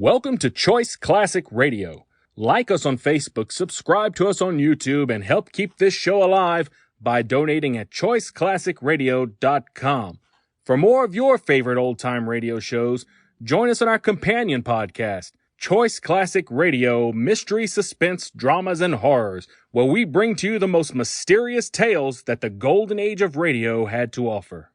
Welcome to Choice Classic Radio. Like us on Facebook, subscribe to us on YouTube, and help keep this show alive by donating at choiceclassicradio.com. For more of your favorite old-time radio shows, join us on our companion podcast, Choice Classic Radio, Mystery, Suspense, Dramas, and Horrors, where we bring to you the most mysterious tales that the golden age of radio had to offer.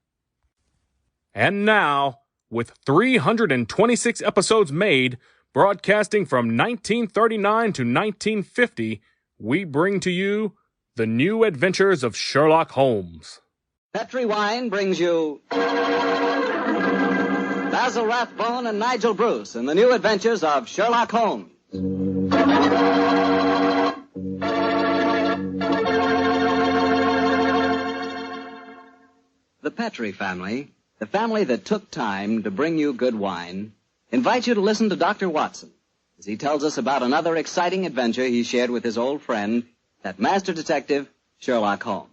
And now, with 326 episodes made, broadcasting from 1939 to 1950, we bring to you The New Adventures of Sherlock Holmes. Petri Wine brings you Basil Rathbone and Nigel Bruce in The New Adventures of Sherlock Holmes. The Petri family, the family that took time to bring you good wine, invites you to listen to Dr. Watson as he tells us about another exciting adventure he shared with his old friend, that master detective, Sherlock Holmes.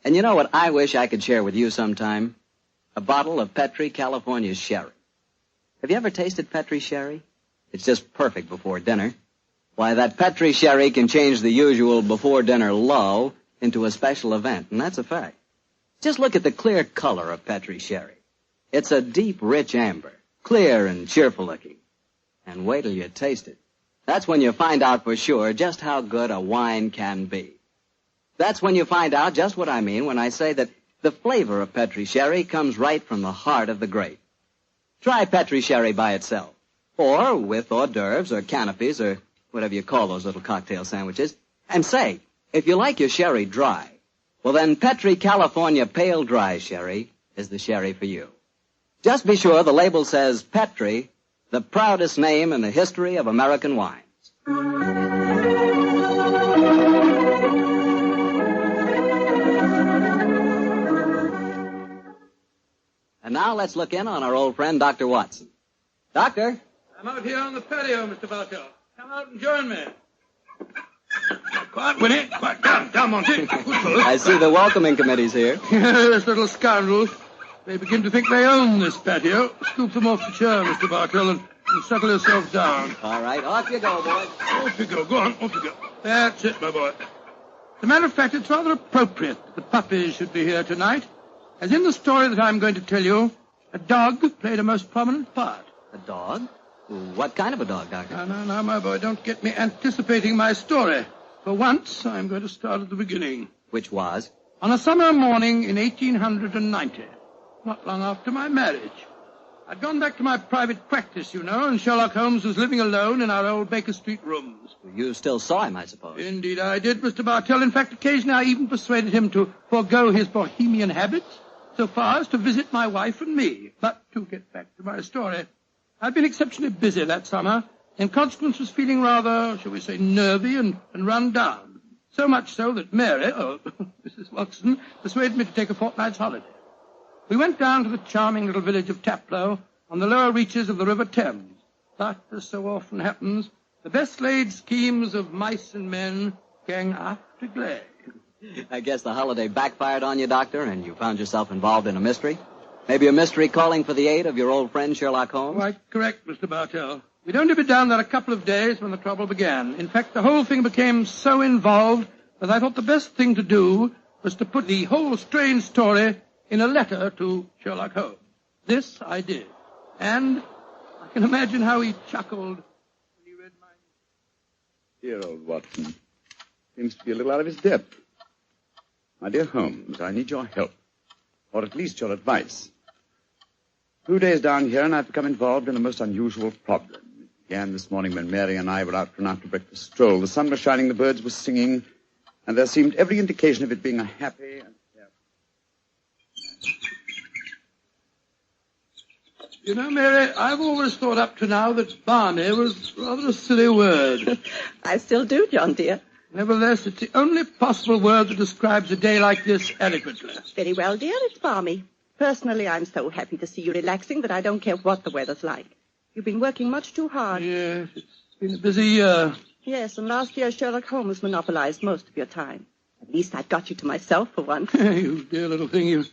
And you know what I wish I could share with you sometime? A bottle of Petri California Sherry. Have you ever tasted Petri Sherry? It's just perfect before dinner. Why, that Petri Sherry can change the usual before-dinner lull into a special event, and that's a fact. Just look at the clear color of Petri Sherry. It's a deep, rich amber, clear and cheerful-looking. And wait till you taste it. That's when you find out for sure just how good a wine can be. That's when you find out just what I mean when I say that the flavor of Petri Sherry comes right from the heart of the grape. Try Petri Sherry by itself, or with hors d'oeuvres or canapes or whatever you call those little cocktail sandwiches. And say, if you like your sherry dry, well then Petri California Pale Dry Sherry is the sherry for you. Just be sure the label says Petri, the proudest name in the history of American wines. And now let's look in on our old friend, Dr. Watson. Doctor? I'm out here on the patio, Mr. Bartell. Come out and join me. Quiet, Winnie. Quiet. Down, Monty. I see the welcoming committee's here. Yes, little scoundrels. They begin to think they own this patio. Scoop them off the chair, Mr. Bartell, and settle yourself down. All right, off you go, boy. Off you go. Go on, off you go. That's it, my boy. As a matter of fact, it's rather appropriate that the puppies should be here tonight. As in the story that I'm going to tell you, a dog played a most prominent part. A dog? What kind of a dog, Doctor? No, my boy, don't get me anticipating my story. For once, I'm going to start at the beginning. Which was? On a summer morning in 1890, not long after my marriage. I'd gone back to my private practice, you know, and Sherlock Holmes was living alone in our old Baker Street rooms. You still saw him, I suppose. Indeed I did, Mr. Bartell. In fact, occasionally I even persuaded him to forego his bohemian habits so far as to visit my wife and me. But to get back to my story, I'd been exceptionally busy that summer. In consequence, was feeling rather, shall we say, nervy and run down. So much so that Mary, Mrs. Watson, persuaded me to take a fortnight's holiday. We went down to the charming little village of Taplow on the lower reaches of the River Thames. But, as so often happens, the best-laid schemes of mice and men gang after glay. I guess the holiday backfired on you, Doctor, and you found yourself involved in a mystery? Maybe a mystery calling for the aid of your old friend Sherlock Holmes? Quite correct, Mr. Bartell. We'd only been down there a couple of days when the trouble began. In fact, the whole thing became so involved that I thought the best thing to do was to put the whole strange story in a letter to Sherlock Holmes. This I did. And I can imagine how he chuckled when he read my... Dear old Watson. Seems to be a little out of his depth. My dear Holmes, I need your help. Or at least your advice. 2 days down here, and I've become involved in a most unusual problem. It began this morning when Mary and I were out for an after-breakfast stroll. The sun was shining, the birds were singing, and there seemed every indication of it being a happy and... You know, Mary, I've always thought up to now that balmy was rather a silly word. I still do, John, dear. Nevertheless, it's the only possible word that describes a day like this eloquently. Very well, dear, it's balmy. Personally, I'm so happy to see you relaxing that I don't care what the weather's like. You've been working much too hard. Yes, it's been a busy year. Yes, and last year Sherlock Holmes monopolized most of your time. At least I've got you to myself for once. You dear little thing, you've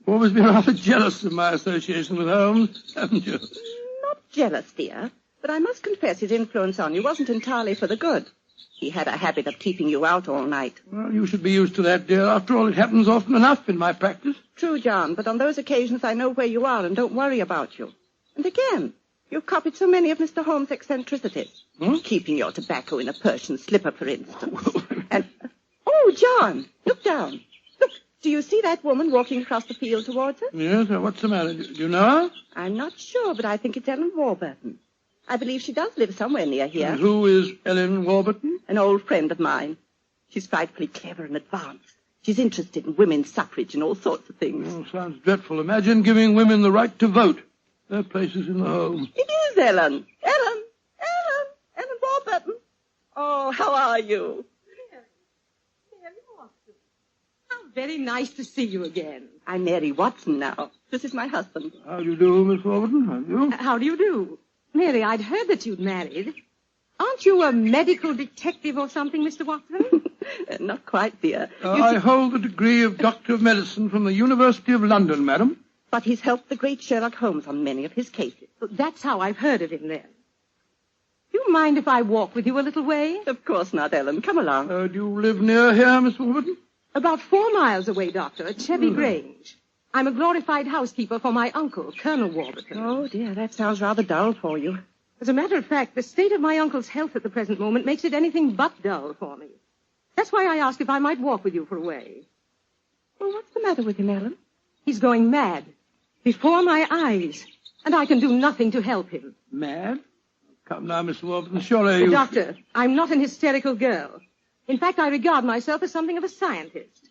always been rather jealous of my association with Holmes, haven't you? Not jealous, dear. But I must confess his influence on you wasn't entirely for the good. He had a habit of keeping you out all night. Well, you should be used to that, dear. After all, it happens often enough in my practice. True, John, but on those occasions I know where you are and don't worry about you. And again, you've copied so many of Mr. Holmes' eccentricities. Keeping your tobacco in a Persian slipper, for instance. And, oh, John, look down. Look, do you see that woman walking across the field towards us? Yes, what's the matter? Do you know her? I'm not sure, but I think it's Ellen Warburton. I believe she does live somewhere near here. And who is Ellen Warburton? An old friend of mine. She's frightfully clever and advanced. She's interested in women's suffrage and all sorts of things. Oh, sounds dreadful. Imagine giving women the right to vote. Their place is in the home. It is Ellen. Ellen Warburton. Oh, how are you? Mary Watson. How very nice to see you again. I'm Mary Watson now. This is my husband. How do you do, Miss Warburton? How do you? How do you do? Mary, I'd heard that you'd married. Aren't you a medical detective or something, Mr. Watson? Not quite, dear. I hold the degree of Doctor of Medicine from the University of London, madam. But he's helped the great Sherlock Holmes on many of his cases. That's how I've heard of him, then. Do you mind if I walk with you a little way? Of course not, Ellen. Come along. Do you live near here, Miss Warburton? About 4 miles away, Doctor, at Chevy Grange. I'm a glorified housekeeper for my uncle, Colonel Warburton. Oh, dear, that sounds rather dull for you. As a matter of fact, the state of my uncle's health at the present moment makes it anything but dull for me. That's why I asked if I might walk with you for a way. Well, what's the matter with him, Ellen? He's going mad. Before my eyes. And I can do nothing to help him. Mad? Come now, Miss Warburton, surely you... Doctor, I'm not an hysterical girl. In fact, I regard myself as something of a scientist.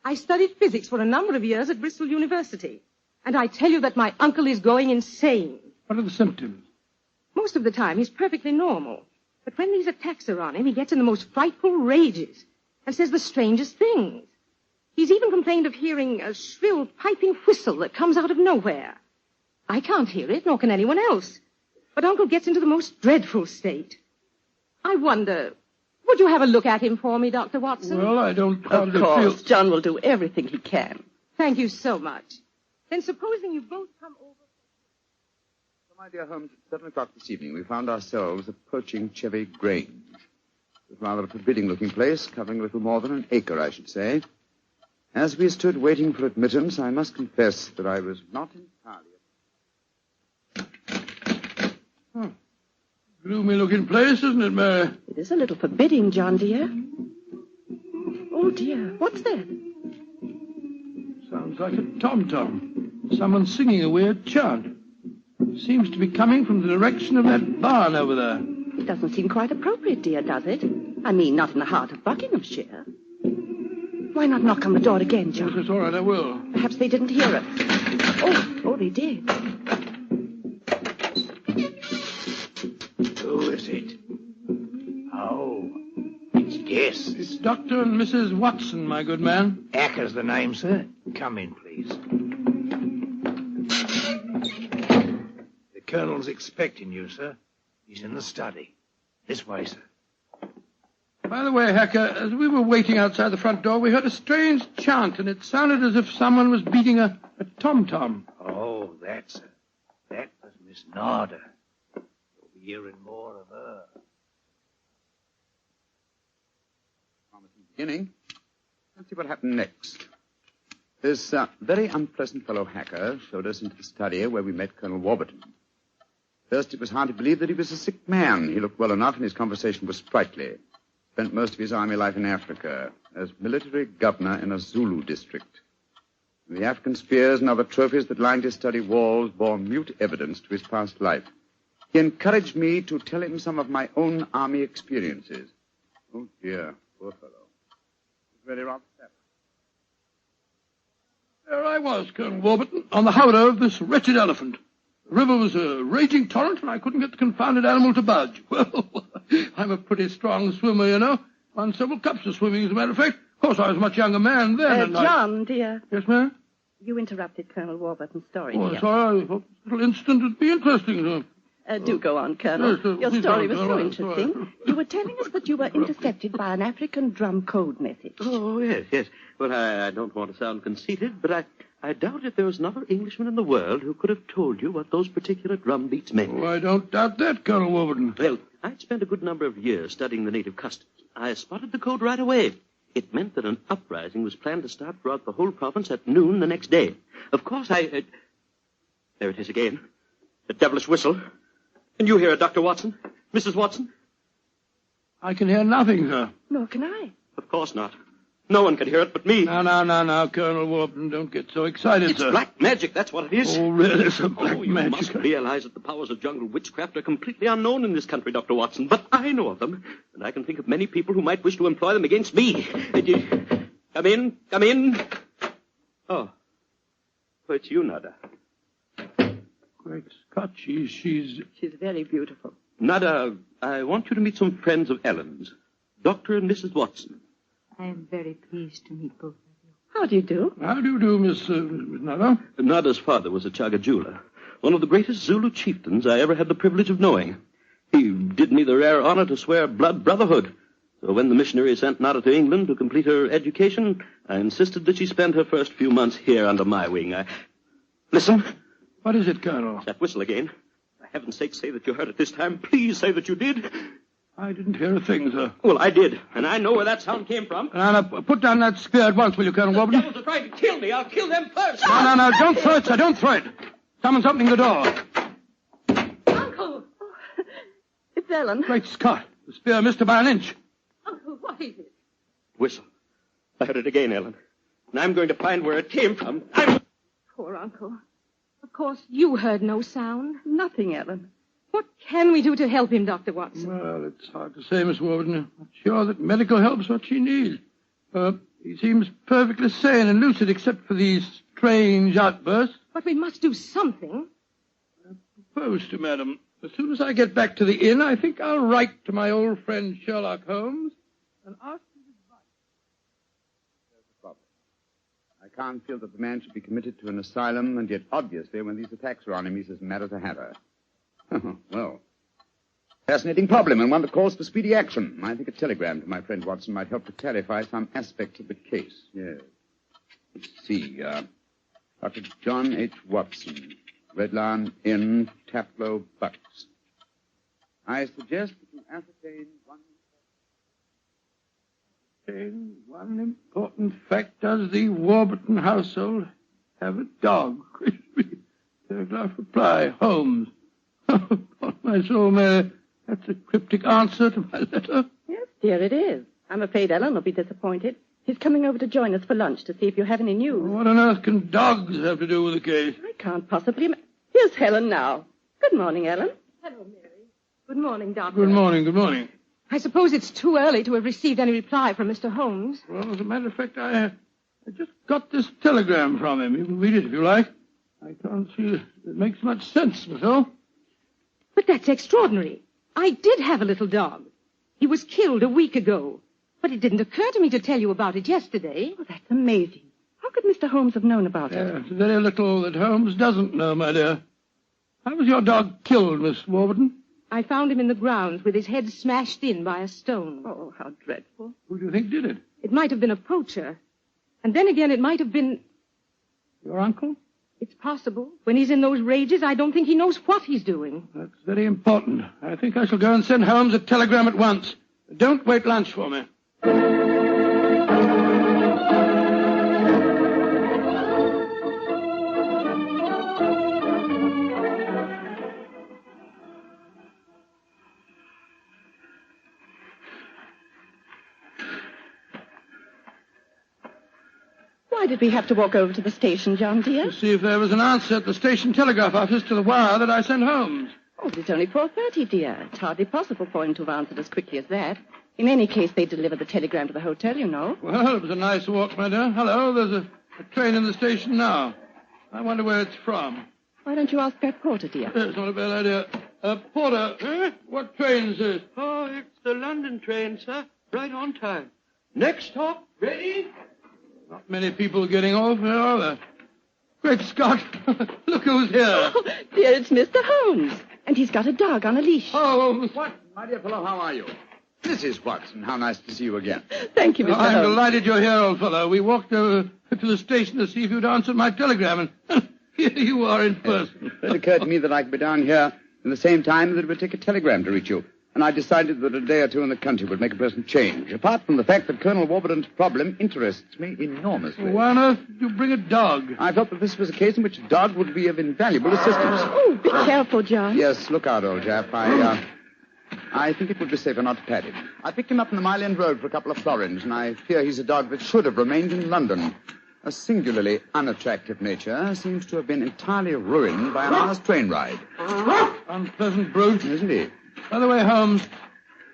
I studied physics for a number of years at Bristol University. And I tell you that my uncle is going insane. What are the symptoms? Most of the time, he's perfectly normal. But when these attacks are on him, he gets in the most frightful rages and says the strangest things. He's even complained of hearing a shrill piping whistle that comes out of nowhere. I can't hear it, nor can anyone else. But Uncle gets into the most dreadful state. I wonder, would you have a look at him for me, Dr. Watson? Well, I don't hardly Of course, feel... John will do everything he can. Thank you so much. Then supposing you both come over... So, my dear Holmes, at 7 o'clock this evening, we found ourselves approaching Chevy Grange. It was rather a forbidding-looking place, covering a little more than an acre, I should say. As we stood waiting for admittance, I must confess that I was not entirely... Gloomy-looking place, isn't it, Mary? It is a little forbidding, John, dear. Oh, dear, what's that? Sounds like a tom-tom. Someone singing a weird chant. Seems to be coming from the direction of that barn over there. It doesn't seem quite appropriate, dear, does it? I mean, not in the heart of Buckinghamshire. Why not knock on the door again, John? Yes, all right, I will. Perhaps they didn't hear us. Oh, they did. Who is it? Oh, it's Guess. It's Dr. and Mrs. Watson, my good man. Acker's the name, sir. Come in, please. The Colonel's expecting you, sir. He's in the study. This way, sir. By the way, Hacker, as we were waiting outside the front door, we heard a strange chant, and it sounded as if someone was beating a tom-tom. Oh, that's her. That was Miss Narder. You'll be hearing more of her. Beginning. Let's see what happened next. This very unpleasant fellow Hacker showed us into the study where we met Colonel Warburton. First, it was hard to believe that he was a sick man. He looked well enough, and his conversation was sprightly. Spent most of his army life in Africa as military governor in a Zulu district. The African spears and other trophies that lined his study walls bore mute evidence to his past life. He encouraged me to tell him some of my own army experiences. Oh, dear, poor fellow. It was really rather sad. There I was, Colonel Warburton, on the howdah of this wretched elephant. The river was a raging torrent, and I couldn't get the confounded animal to budge. Well, I'm a pretty strong swimmer, you know. Won several cups of swimming, as a matter of fact. Of course, I was a much younger man then. and John, dear. Yes, ma'am? You interrupted Colonel Warburton's story, Oh, dear. sorry. I thought this little incident would be interesting. Do go on, Colonel. Yes, Your please story go was on, so all right, interesting. all right. You were telling us that you were intercepted by an African drum code message. Oh, yes. Well, I don't want to sound conceited, but I I doubt if there was another Englishman in the world who could have told you what those particular drum beats meant. Oh, I don't doubt that, Colonel Warburton. Well, I'd spent a good number of years studying the native customs. I spotted the code right away. It meant that an uprising was planned to start throughout the whole province at noon the next day. Of course, there it is again. The devilish whistle. Can you hear it, Dr. Watson? Mrs. Watson? I can hear nothing, sir. Nor can I. Of course not. No one can hear it but me. Now, Colonel Warburton, don't get so excited, It's sir. black magic, that's what it is. Oh, really, sir, black You magic. must realize that the powers of jungle witchcraft are completely unknown in this country, Dr. Watson. But I know of them, and I can think of many people who might wish to employ them against me. Come in, come in. Oh, it's you, Nada. Great Scott, she's... She's very beautiful. Nada, I want you to meet some friends of Ellen's, Dr. and Mrs. Watson. I am very pleased to meet both of you. How do you do? How do you do, Miss Nada? Nada's father was a Chagajula, one of the greatest Zulu chieftains I ever had the privilege of knowing. He did me the rare honor to swear blood brotherhood. So when the missionary sent Nada to England to complete her education, I insisted that she spend her first few months here under my wing. Listen. What is it, Colonel? That whistle again. For heaven's sake, say that you heard it this time. Please say that you did. I didn't hear a thing, sir. Well, I did, and I know where that sound came from. Now, put down that spear at once, will you, Colonel The Warburton? devils are trying to kill me. I'll kill them first. No, don't throw it, sir, don't throw it. Someone's opening the door. Uncle! It's Ellen. Great Scott, the spear missed her by an inch. Uncle, what is it? Whistle. I heard it again, Ellen. And I'm going to find where it came from. Poor Uncle. Of course, you heard no sound. Nothing, Ellen. What can we do to help him, Dr. Watson? Well, it's hard to say, Miss Warburton. I'm not sure that medical help's what she needs. He seems perfectly sane and lucid except for these strange outbursts. But we must do something. Propose to, madam. As soon as I get back to the inn, I think I'll write to my old friend Sherlock Holmes and ask his advice. There's the problem. I can't feel that the man should be committed to an asylum, and yet obviously when these attacks are on him, he doesn't matter to have her. Well, fascinating problem, and one that calls for speedy action. I think a telegram to my friend Watson might help to clarify some aspects of the case. Yes. Let's see. Dr. John H. Watson, Red Lion Inn, Taplow, Bucks. I suggest that you ascertain one important fact. Does the Warburton household have a dog? Telegraph reply, Holmes. Oh, my soul, Mary, that's a cryptic answer to my letter. Yes, dear, it is. I'm afraid Ellen will be disappointed. He's coming over to join us for lunch to see if you have any news. What on earth can dogs have to do with the case? I can't possibly... Here's Helen now. Good morning, Ellen. Hello, Mary. Good morning, Doctor. Good morning. I suppose it's too early to have received any reply from Mr. Holmes. Well, as a matter of fact, I just got this telegram from him. You can read it if you like. I can't see it makes much sense, myself. But that's extraordinary. I did have a little dog. He was killed a week ago. But it didn't occur to me to tell you about it yesterday. Oh, that's amazing. How could Mr. Holmes have known about it? There's very little that Holmes doesn't know, my dear. How was your dog killed, Miss Warburton? I found him in the grounds with his head smashed in by a stone. Oh, how dreadful. Who do you think did it? It might have been a poacher. And then again, it might have been... Your uncle? It's possible. When he's in those rages, I don't think he knows what he's doing. That's very important. I think I shall go and send Holmes a telegram at once. Don't wait lunch for me. Why did we have to walk over to the station, John, dear? To see if there was an answer at the station telegraph office to the wire that I sent Holmes. Oh, but it's only 4:30, dear. It's hardly possible for him to have answered as quickly as that. In any case, they delivered the telegram to the hotel, you know. Well, it was a nice walk, my dear. Hello, there's a train in the station now. I wonder where it's from. Why don't you ask that porter, dear? It's not a bad idea. Porter, what train is this? Oh, it's the London train, sir. Right on time. Next stop, ready? Not many people getting off here, are there? Great Scott! Look who's here. Oh, dear, it's Mr. Holmes. And he's got a dog on a leash. Oh, What? My dear fellow, how are you? Mrs. Watson, how nice to see you again. Thank you, Mr. I'm Holmes. delighted you're here, old fellow. We walked over to the station to see if you'd answered my telegram, and here you are in person. It occurred to me that I could be down here in the same time that it would take a telegram to reach you. And I decided that a day or two in the country would make a pleasant change, apart from the fact that Colonel Warburton's problem interests me enormously. Why on earth did you bring a dog? I felt that this was a case in which a dog would be of invaluable assistance. Oh, be careful, John. Yes, look out, old chap. I think it would be safer not to pat him. I picked him up on the Mile End Road for a couple of florins, and I fear he's a dog that should have remained in London. A singularly unattractive nature seems to have been entirely ruined by an hour's train ride. Unpleasant brute. Isn't he? By the way, Holmes,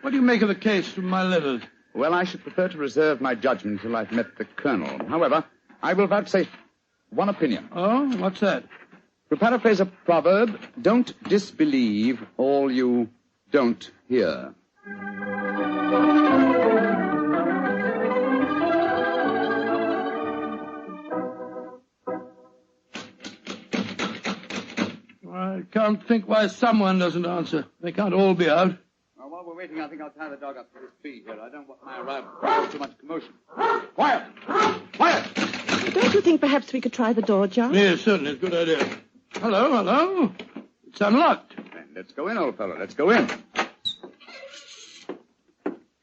what do you make of the case from my letters? Well, I should prefer to reserve my judgment until I've met the Colonel. However, I will vouchsafe one opinion. Oh, what's that? To paraphrase a proverb, don't disbelieve all you don't hear. I can't think why someone doesn't answer. They can't all be out. Well, while we're waiting, I think I'll tie the dog up to this tree here. I don't want my arrival to cause too much commotion. Quiet! Quiet! Don't you think perhaps we could try the door, John? Yes, certainly. It's a good idea. Hello. It's unlocked. Then let's go in, old fellow. Let's go in.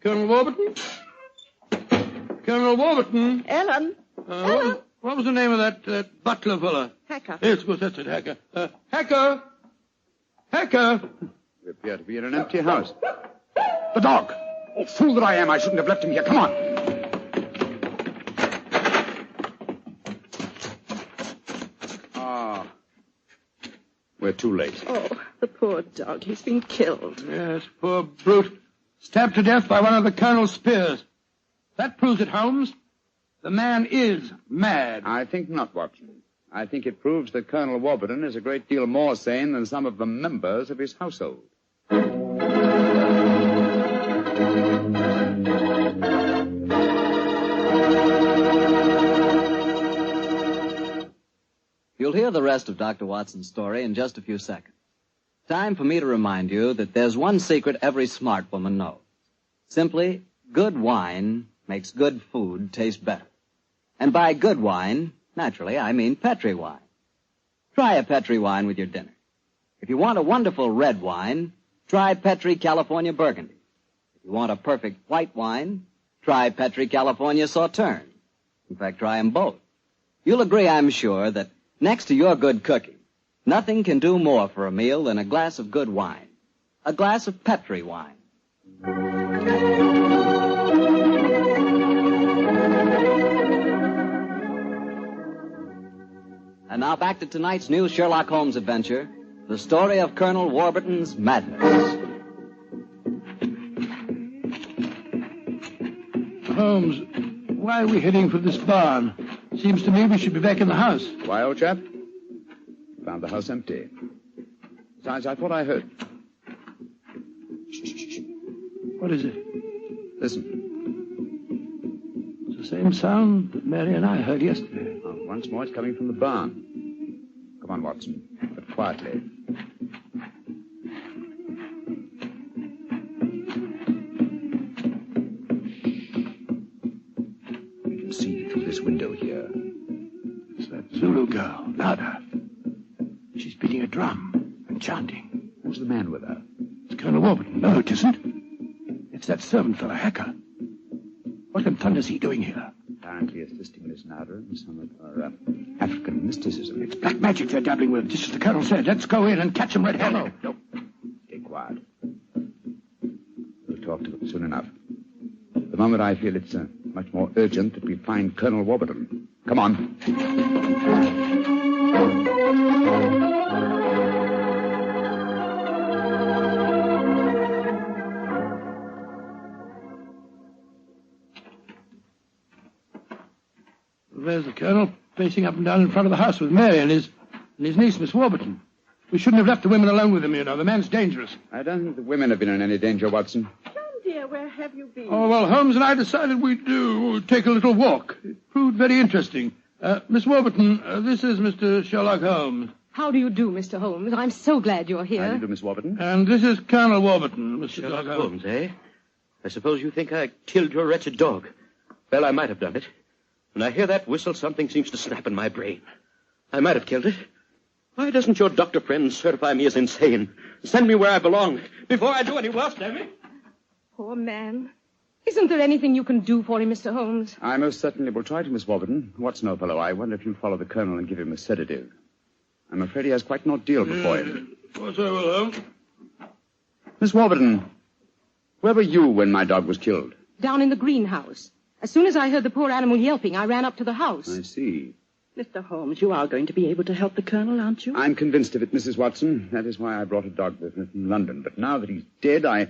Colonel Warburton? Colonel Warburton? Ellen? Ellen? What was the name of that butler fella? Hacker. Yes, of course, that's it, Hacker. Hacker! Hacker! We appear to be in an empty house. The dog! Oh, fool that I am. I shouldn't have left him here. Come on. Ah. We're too late. Oh, the poor dog. He's been killed. Yes, poor brute. Stabbed to death by one of the Colonel's spears. That proves it, Holmes. The man is mad. I think not, Watson. I think it proves that Colonel Warburton is a great deal more sane than some of the members of his household. You'll hear the rest of Dr. Watson's story in just a few seconds. Time for me to remind you that there's one secret every smart woman knows. Simply, good wine makes good food taste better. And by good wine, naturally, I mean Petri wine. Try a Petri wine with your dinner. If you want a wonderful red wine, try Petri California Burgundy. If you want a perfect white wine, try Petri California Sauterne. In fact, try them both. You'll agree, I'm sure, that next to your good cooking, nothing can do more for a meal than a glass of good wine. A glass of Petri wine. And now back to tonight's new Sherlock Holmes adventure, the story of Colonel Warburton's madness. Holmes, why are we heading for this barn? Seems to me we should be back in the house. Why, old chap? Found the house empty. Besides, I thought I heard. Shh. What is it? Listen. It's the same sound that Mary and I heard yesterday. Oh, once more, it's coming from the barn. Come on, Watson, but quietly. We can see through this window here. It's that Zulu girl, Nada. She's beating a drum and chanting. Who's the man with her? It's Colonel Warburton. No, it isn't. It's that servant fellow, Hacker. What in thunder is he doing here? Apparently assisting Miss Nada in some of her African mysticism. It's black magic they're dabbling with, just as the Colonel said. Let's go in and catch them red-handed. No. Stay quiet. We'll talk to them soon enough. At the moment, I feel it's much more urgent that we find Colonel Warburton. Come on. There's the Colonel, pacing up and down in front of the house with Mary and his niece, Miss Warburton. We shouldn't have left the women alone with him, you know. The man's dangerous. I don't think the women have been in any danger, Watson. John, dear, where have you been? Oh, well, Holmes and I decided we'd take a little walk. It proved very interesting. Miss Warburton, this is Mr. Sherlock Holmes. How do you do, Mr. Holmes? I'm so glad you're here. How do you do, Miss Warburton? And this is Colonel Warburton, Mr. Sherlock Holmes, eh? I suppose you think I killed your wretched dog. Well, I might have done it. When I hear that whistle, something seems to snap in my brain. I might have killed it. Why doesn't your doctor friend certify me as insane? Send me where I belong before I do any worse, damn it. Poor man. Isn't there anything you can do for him, Mr. Holmes? I most certainly will try to, Miss Warburton. Watson, old fellow, I wonder if you'll follow the colonel and give him a sedative. I'm afraid he has quite an ordeal before him. What's over, Holmes? Miss Warburton, where were you when my dog was killed? Down in the greenhouse. As soon as I heard the poor animal yelping, I ran up to the house. I see. Mr. Holmes, you are going to be able to help the colonel, aren't you? I'm convinced of it, Mrs. Watson. That is why I brought a dog with me from London. But now that he's dead, I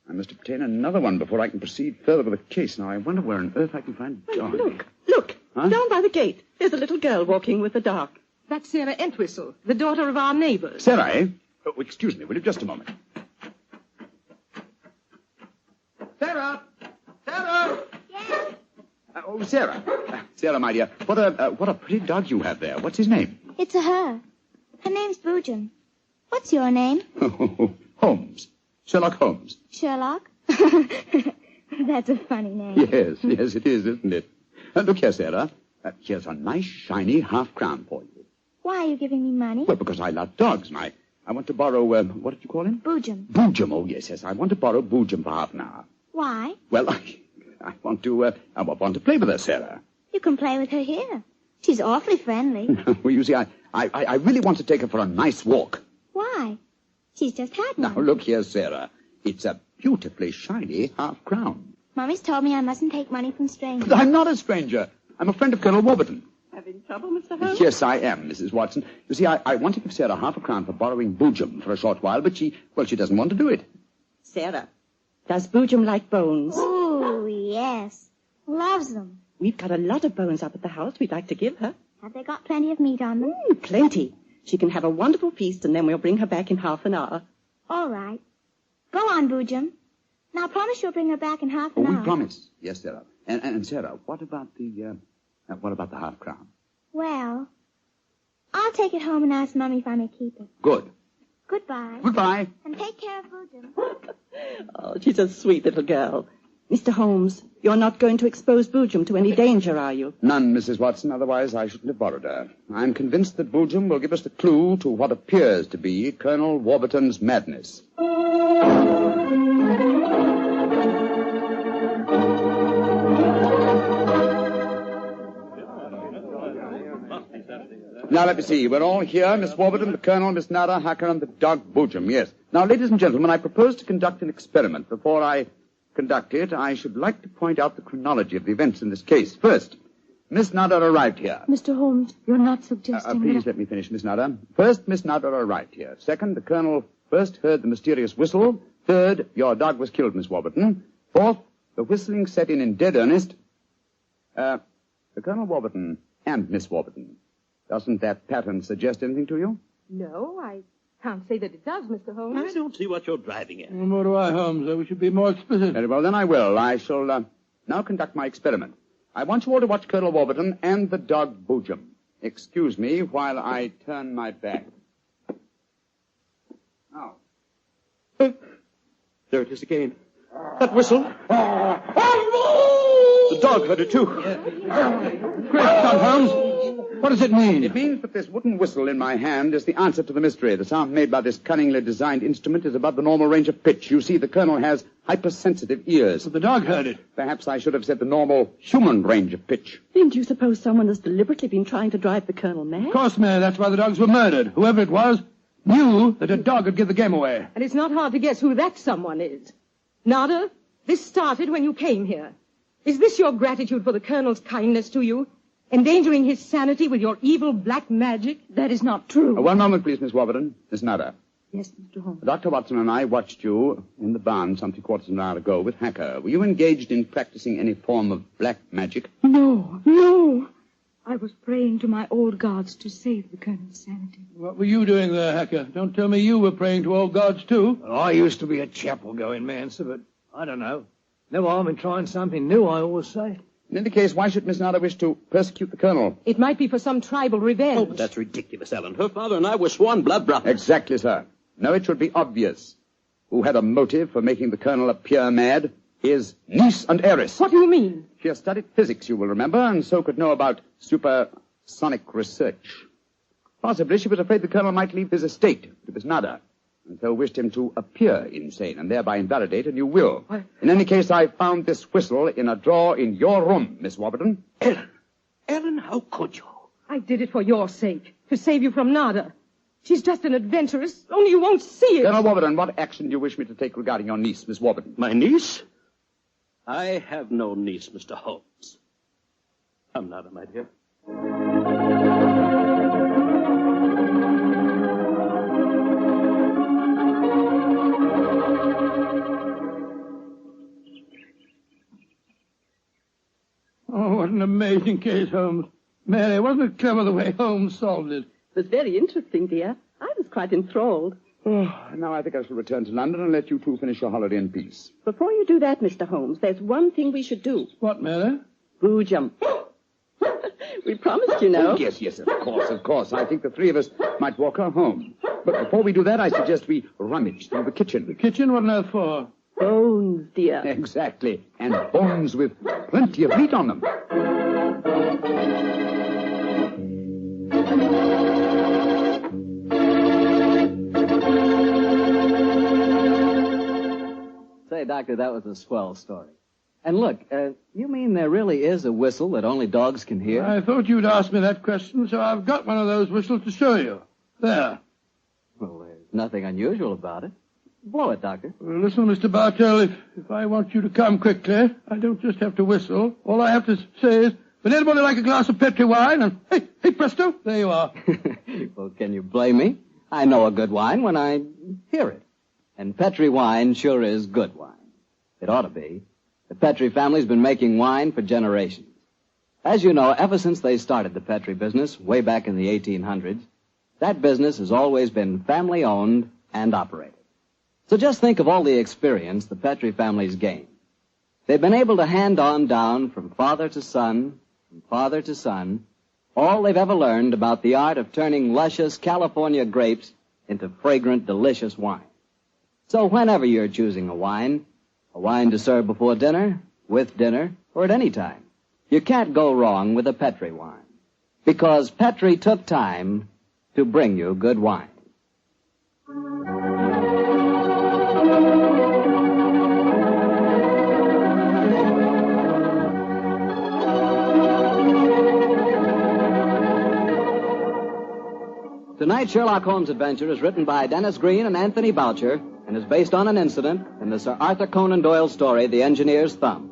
must obtain another one before I can proceed further with the case. Now, I wonder where on earth I can find a dog. Look. Huh? Down by the gate. There's a little girl walking with a dog. That's Sarah Entwistle, the daughter of our neighbors. Sarah, eh? Oh, excuse me, will you just a moment? Sarah! Sarah! Yes? Sarah. Sarah, my dear, what a pretty dog you have there. What's his name? It's a her. Her name's Boojum. What's your name? Holmes. Sherlock Holmes. Sherlock? That's a funny name. Yes, it is, isn't it? Look here, Sarah. Here's a nice, shiny half-crown for you. Why are you giving me money? Well, because I love dogs. I want to borrow, what did you call him? Boojum. Boojum, oh, yes. I want to borrow Boojum for half an hour. Why? Well, I want to play with her, Sarah. You can play with her here. She's awfully friendly. Well, you see, I really want to take her for a nice walk. Why? She's just had one. Now, look here, Sarah. It's a beautifully shiny half-crown. Mommy's told me I mustn't take money from strangers. I'm not a stranger. I'm a friend of Colonel Warburton. Having trouble, Mr. Holmes? Yes, I am, Mrs. Watson. You see, I want to give Sarah half a crown for borrowing Boojum for a short while, but she doesn't want to do it. Sarah, does Boojum like bones? Oh, yes. Loves them. We've got a lot of bones up at the house we'd like to give her. Have they got plenty of meat on them? Plenty. She can have a wonderful feast, and then we'll bring her back in half an hour. All right. Go on, Boojum. Now, promise you'll bring her back in half an hour. We promise. Yes, Sarah. And Sarah, what about the half crown? Well, I'll take it home and ask Mommy if I may keep it. Good. Goodbye. Goodbye. And take care of Boojum. Oh, she's a sweet little girl. Mr. Holmes, you're not going to expose Boojum to any danger, are you? None, Mrs. Watson. Otherwise, I shouldn't have borrowed her. I'm convinced that Boojum will give us the clue to what appears to be Colonel Warburton's madness. Now, let me see. We're all here. Miss Warburton, the Colonel, Miss Nada, Hacker, and the dog Boojum. Yes. Now, ladies and gentlemen, I propose to conduct an experiment. Before I conduct it, I should like to point out the chronology of the events in this case. First, Miss Nada arrived here. Mr. Holmes, you're not suggesting Please let me finish, Miss Nada. First, Miss Nada arrived here. Second, the Colonel first heard the mysterious whistle. Third, your dog was killed, Miss Warburton. Fourth, the whistling set in dead earnest. The Colonel Warburton and Miss Warburton. Doesn't that pattern suggest anything to you? No, I can't say that it does, Mr. Holmes. I don't see what you're driving at. Nor do I, Holmes. We should be more explicit. Very well, then I will. I shall now conduct my experiment. I want you all to watch Colonel Warburton and the dog Boojum. Excuse me while I turn my back. Now. There it is again. That whistle. The dog heard it, too. Great Scott, Holmes. What does it mean? It means that this wooden whistle in my hand is the answer to the mystery. The sound made by this cunningly designed instrument is above the normal range of pitch. You see, the Colonel has hypersensitive ears. But the dog heard it. Perhaps I should have said the normal human range of pitch. Then do you suppose someone has deliberately been trying to drive the Colonel mad? Of course, Mary, that's why the dogs were murdered. Whoever it was knew that a dog would give the game away. And it's not hard to guess who that someone is. Nada, this started when you came here. Is this your gratitude for the Colonel's kindness to you? Endangering his sanity with your evil black magic? That is not true. One moment, please, Miss Warburton. Miss Nada. Yes, Mr. Holmes. Dr. Watson and I watched you in the barn some 3/4 of an hour ago with Hacker. Were you engaged in practicing any form of black magic? No. I was praying to my old gods to save the Colonel's sanity. What were you doing there, Hacker? Don't tell me you were praying to old gods, too. Well, I used to be a chapel-going man, sir, but I don't know. No harm in trying something new, I always say. In any case, why should Miss Nada wish to persecute the Colonel? It might be for some tribal revenge. Oh, but that's ridiculous, Ellen. Her father and I were sworn blood brothers. Exactly, sir. No, it should be obvious. Who had a motive for making the Colonel appear mad? his niece and heiress. What do you mean? She has studied physics, you will remember, and so could know about supersonic research. Possibly she was afraid the colonel might leave his estate to Miss Nada, and so wished him to appear insane and thereby invalidate a new will. What? In any case, I found this whistle in a drawer in your room, Miss Warburton. Ellen, how could you? I did it for your sake, to save you from Nada. She's just an adventuress, only you won't see it. Colonel Warburton, what action do you wish me to take regarding your niece, Miss Warburton? My niece? I have no niece, Mr. Holmes. Come, Nada, my dear. Oh, what an amazing case, Holmes. Mary, wasn't it clever the way Holmes solved it? It was very interesting, dear. I was quite enthralled. Oh, now I think I shall return to London and let you two finish your holiday in peace. Before you do that, Mr. Holmes, there's one thing we should do. What, Mary? Boojum. We promised, you know. Oh, yes, of course. I think the three of us might walk her home. But before we do that, I suggest we rummage through the kitchen. The kitchen? What on earth for? Bones, dear. Exactly. And bones with plenty of meat on them. Say, Doctor, that was a swell story. And look, you mean there really is a whistle that only dogs can hear? I thought you'd ask me that question, so I've got one of those whistles to show you. There. Well, there's nothing unusual about it. Blow it, Doctor. Well, listen, Mr. Bartell, if I want you to come quickly, I don't just have to whistle. All I have to say is, would anybody like a glass of Petri wine? And hey, presto, there you are. Well, can you blame me? I know a good wine when I hear it. And Petri wine sure is good wine. It ought to be. The Petri family's been making wine for generations. As you know, ever since they started the Petri business way back in the 1800s, that business has always been family-owned and operated. So just think of all the experience the Petri family's gained. They've been able to hand on down from father to son, all they've ever learned about the art of turning luscious California grapes into fragrant, delicious wine. So whenever you're choosing a wine to serve before dinner, with dinner, or at any time, you can't go wrong with a Petri wine. Because Petri took time to bring you good wine. Tonight's Sherlock Holmes adventure is written by Dennis Green and Anthony Boucher and is based on an incident in the Sir Arthur Conan Doyle story, The Engineer's Thumb.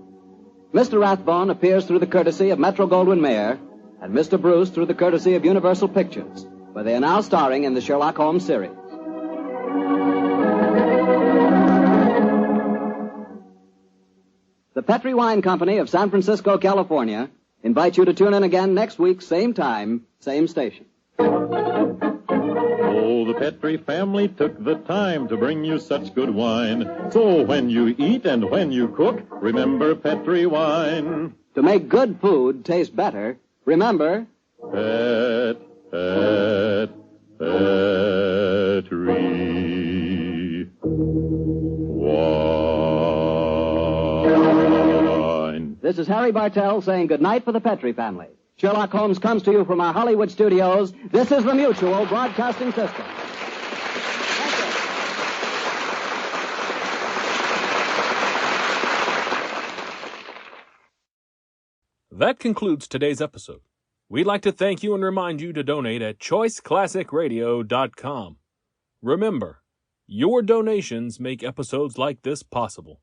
Mr. Rathbone appears through the courtesy of Metro-Goldwyn-Mayer and Mr. Bruce through the courtesy of Universal Pictures, where they are now starring in the Sherlock Holmes series. The Petri Wine Company of San Francisco, California, invites you to tune in again next week, same time, same station. Oh, the Petri family took the time to bring you such good wine. So when you eat and when you cook, remember Petri wine. To make good food taste better, remember... Petri wine. This is Harry Bartell saying goodnight for the Petri family. Sherlock Holmes comes to you from our Hollywood studios. This is the Mutual Broadcasting System. That concludes today's episode. We'd like to thank you and remind you to donate at choiceclassicradio.com. Remember, your donations make episodes like this possible.